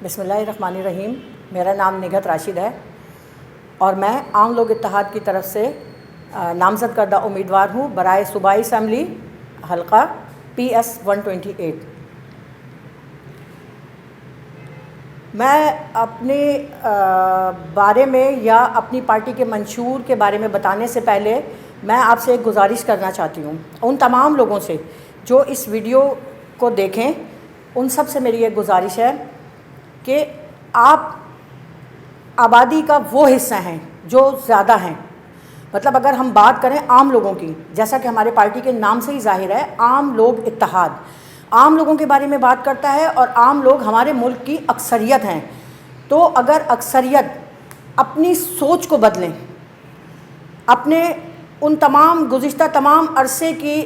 بسم اللہ الرحمن الرحیم۔ میرا نام نگہت راشد ہے اور میں عام لوگ اتحاد کی طرف سے نامزد کردہ امیدوار ہوں برائے صوبائی اسمبلی حلقہ PS 128۔ میں اپنے بارے میں یا اپنی پارٹی کے منشور کے بارے میں بتانے سے پہلے میں آپ سے ایک گزارش کرنا چاہتی ہوں، ان تمام لوگوں سے جو اس ویڈیو کو دیکھیں ان سب سے میری ایک گزارش ہے کہ آپ آبادی کا وہ حصہ ہیں جو زیادہ ہیں، مطلب اگر ہم بات کریں عام لوگوں کی، جیسا کہ ہمارے پارٹی کے نام سے ہی ظاہر ہے، عام لوگ اتحاد عام لوگوں کے بارے میں بات کرتا ہے اور عام لوگ ہمارے ملک کی اکثریت ہیں۔ تو اگر اکثریت اپنی سوچ کو بدلیں، اپنے ان تمام گزشتہ تمام عرصے کی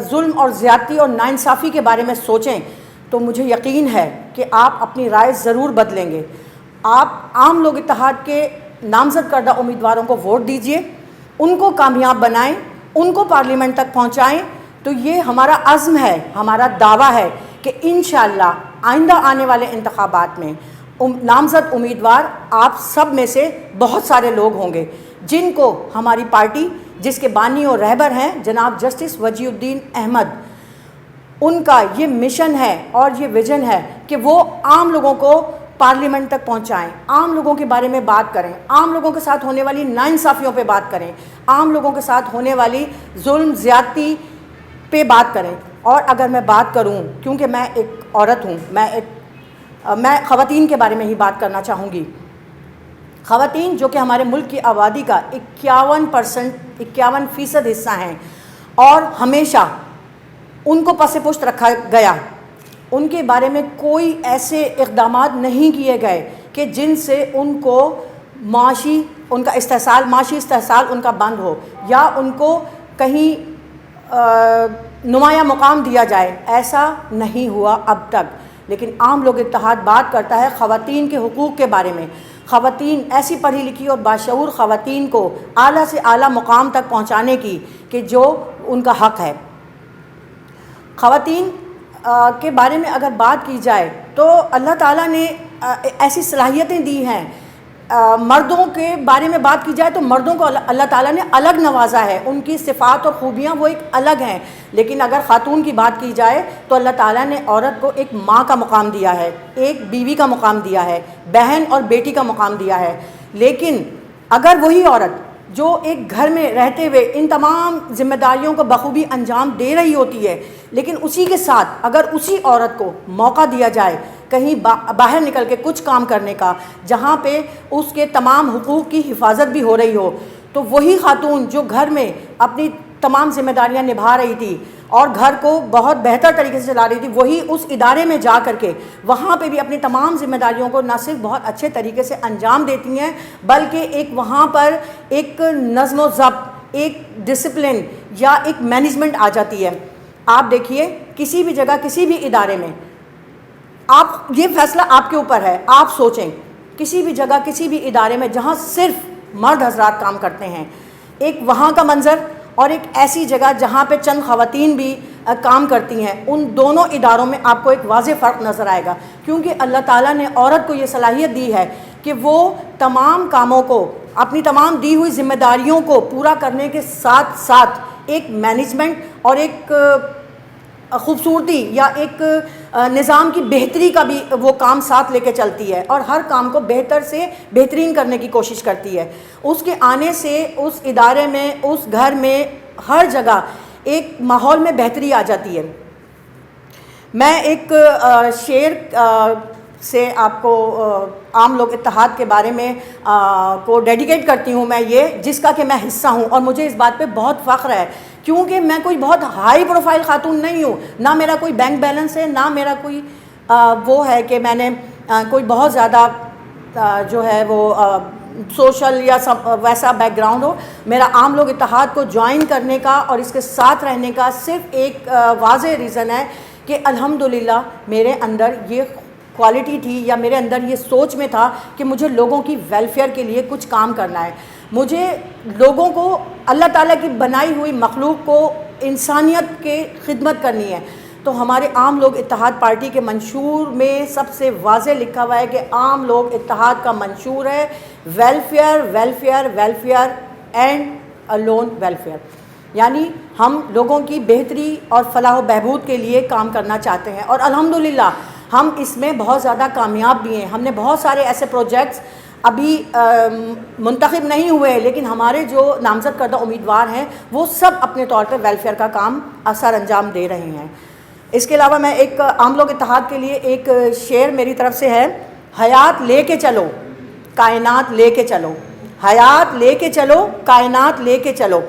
ظلم اور زیادتی اور ناانصافی کے بارے میں سوچیں تو مجھے یقین ہے کہ آپ اپنی رائے ضرور بدلیں گے۔ آپ عام لوگ اتحاد کے نامزد کردہ امیدواروں کو ووٹ دیجئے، ان کو کامیاب بنائیں، ان کو پارلیمنٹ تک پہنچائیں۔ تو یہ ہمارا عزم ہے، ہمارا دعویٰ ہے کہ انشاءاللہ آئندہ آنے والے انتخابات میں نامزد امیدوار آپ سب میں سے بہت سارے لوگ ہوں گے جن کو ہماری پارٹی، جس کے بانی اور رہبر ہیں جناب جسٹس وجیہ الدین احمد، ان کا یہ مشن ہے اور یہ ویژن ہے کہ وہ عام لوگوں کو پارلیمنٹ تک پہنچائیں، عام لوگوں کے بارے میں بات کریں، عام لوگوں کے ساتھ ہونے والی ناانصافیوں پہ بات کریں، عام لوگوں کے ساتھ ہونے والی ظلم زیادتی پہ بات کریں۔ اور اگر میں بات کروں، کیونکہ میں ایک عورت ہوں، میں خواتین کے بارے میں ہی بات کرنا چاہوں گی۔ خواتین جو کہ ہمارے ملک کی آبادی کا 51% حصہ ہیں اور ہمیشہ ان کو پس پشت رکھا گیا، ان کے بارے میں کوئی ایسے اقدامات نہیں کیے گئے کہ جن سے ان کو معاشی استحصال ان کا بند ہو یا ان کو کہیں نمایاں مقام دیا جائے، ایسا نہیں ہوا اب تک۔ لیکن عام لوگ اتحاد بات کرتا ہے خواتین کے حقوق کے بارے میں، خواتین ایسی پڑھی لکھی اور باشعور خواتین کو اعلیٰ سے اعلیٰ مقام تک پہنچانے کی کہ جو ان کا حق ہے۔ خواتین کے بارے میں اگر بات کی جائے تو اللہ تعالیٰ نے ایسی صلاحیتیں دی ہیں۔ مردوں کے بارے میں بات کی جائے تو مردوں کو اللہ تعالیٰ نے الگ نوازا ہے، ان کی صفات اور خوبیاں وہ ایک الگ ہیں۔ لیکن اگر خاتون کی بات کی جائے تو اللہ تعالیٰ نے عورت کو ایک ماں کا مقام دیا ہے، ایک بیوی کا مقام دیا ہے، بہن اور بیٹی کا مقام دیا ہے۔ لیکن اگر وہی عورت جو ایک گھر میں رہتے ہوئے ان تمام ذمہ داریوں کو بخوبی انجام دے رہی ہوتی ہے، لیکن اسی کے ساتھ اگر اسی عورت کو موقع دیا جائے کہیں باہر نکل کے کچھ کام کرنے کا جہاں پہ اس کے تمام حقوق کی حفاظت بھی ہو رہی ہو، تو وہی خاتون جو گھر میں اپنی تمام ذمہ داریاں نبھا رہی تھی اور گھر کو بہت بہتر طریقے سے چلا رہی تھی، وہی اس ادارے میں جا کر کے وہاں پہ بھی اپنی تمام ذمہ داریوں کو نہ صرف بہت اچھے طریقے سے انجام دیتی ہیں بلکہ ایک وہاں پر ایک نظم و ضبط، ایک ڈسپلن یا ایک مینجمنٹ آ جاتی ہے۔ آپ دیکھیے کسی بھی جگہ کسی بھی ادارے میں، آپ یہ فیصلہ آپ کے اوپر ہے، آپ سوچیں کسی بھی جگہ کسی بھی ادارے میں جہاں صرف مرد حضرات کام کرتے ہیں، ایک وہاں کا منظر اور ایک ایسی جگہ جہاں پہ چند خواتین بھی کام کرتی ہیں، ان دونوں اداروں میں آپ کو ایک واضح فرق نظر آئے گا، کیونکہ اللہ تعالیٰ نے عورت کو یہ صلاحیت دی ہے کہ وہ تمام کاموں کو، اپنی تمام دی ہوئی ذمہ داریوں کو پورا کرنے کے ساتھ ساتھ ایک مینجمنٹ اور ایک خوبصورتی یا ایک نظام کی بہتری کا بھی وہ کام ساتھ لے کے چلتی ہے اور ہر کام کو بہتر سے بہترین کرنے کی کوشش کرتی ہے۔ اس کے آنے سے اس ادارے میں، اس گھر میں، ہر جگہ ایک ماحول میں بہتری آ جاتی ہے۔ میں ایک شعر سے آپ کو عام لوگ اتحاد کے بارے میں کو ڈیڈیکیٹ کرتی ہوں، میں یہ جس کا کہ میں حصہ ہوں اور مجھے اس بات پہ بہت فخر ہے، کیونکہ میں کوئی بہت ہائی پروفائل خاتون نہیں ہوں، نہ میرا کوئی بینک بیلنس ہے، نہ میرا کوئی وہ ہے کہ میں نے کوئی بہت زیادہ جو ہے وہ سوشل یا ویسا بیک گراؤنڈ ہو۔ میرا عام لوگ اتحاد کو جوائن کرنے کا اور اس کے ساتھ رہنے کا صرف ایک واضح ریزن ہے کہ الحمدللہ میرے اندر یہ کوالٹی تھی یا میرے اندر یہ سوچ میں تھا کہ مجھے لوگوں کی ویلفیئر کے لیے کچھ کام کرنا ہے، مجھے لوگوں کو، اللہ تعالیٰ کی بنائی ہوئی مخلوق کو انسانیت کے خدمت کرنی ہے۔ تو ہمارے عام لوگ اتحاد پارٹی کے منشور میں سب سے واضح لکھا ہوا ہے کہ عام لوگ اتحاد کا منشور ہے welfare welfare welfare and alone welfare, یعنی ہم لوگوں کی بہتری اور فلاح و بہبود کے لیے کام کرنا چاہتے ہیں، اور الحمدللہ ہم اس میں بہت زیادہ کامیاب بھی ہیں۔ ہم نے بہت سارے ایسے پروجیکٹس ابھی منتخب نہیں ہوئے، لیکن ہمارے جو نامزد کردہ امیدوار ہیں وہ سب اپنے طور پہ ویلفیئر کا کام سر انجام دے رہے ہیں۔ اس کے علاوہ میں ایک عام لوگ اتحاد کے لیے ایک شعر میری طرف سے ہے، حیات لے کے چلو کائنات لے کے چلو، حیات لے کے چلو کائنات لے کے چلو،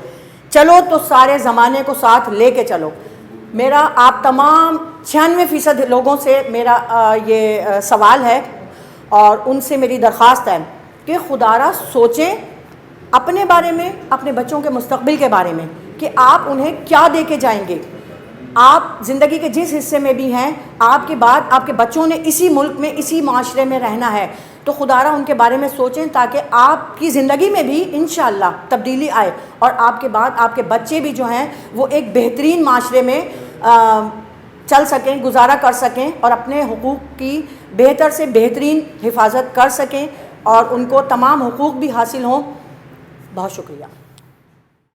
چلو تو سارے زمانے کو ساتھ لے کے چلو۔ میرا آپ تمام 96% لوگوں سے میرا یہ سوال ہے اور ان سے میری درخواست ہے کہ خدا را سوچیں اپنے بارے میں، اپنے بچوں کے مستقبل کے بارے میں کہ آپ انہیں کیا دے کے جائیں گے۔ آپ زندگی کے جس حصے میں بھی ہیں، آپ کے بعد آپ کے بچوں نے اسی ملک میں اسی معاشرے میں رہنا ہے، تو خدا را ان کے بارے میں سوچیں تاکہ آپ کی زندگی میں بھی انشاءاللہ تبدیلی آئے اور آپ کے بعد آپ کے بچے بھی جو ہیں وہ ایک بہترین معاشرے میں چل سکیں، گزارا کر سکیں اور اپنے حقوق کی بہتر سے بہترین حفاظت کر سکیں اور ان کو تمام حقوق بھی حاصل ہوں۔ بہت شکریہ۔